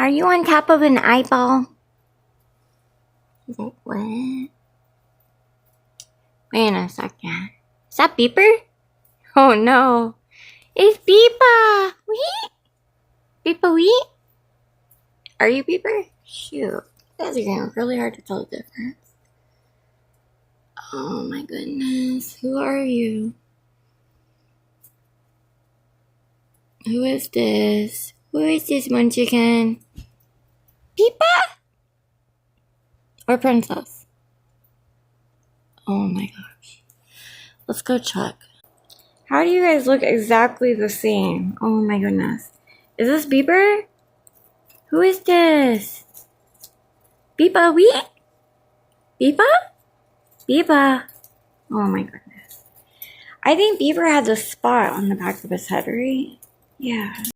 Are you on top of an eyeball? He's like, what? Wait a second. Is that Beeper? Oh no. It's Beepa! Wee! Beepa wee? Are you Beeper? Shoot. You guys are getting really hard to tell the difference. Oh my goodness. Who are you? Who is this? Who is this munchkin? Beepa? Or Princess? Oh my gosh. Let's go check. How do you guys look exactly the same? Oh my goodness. Is this Beeper? Who is this? Beepa wee? Beepa? Beepa. Oh my goodness. I think Beeper has a spot on the back of his head, right? Yeah.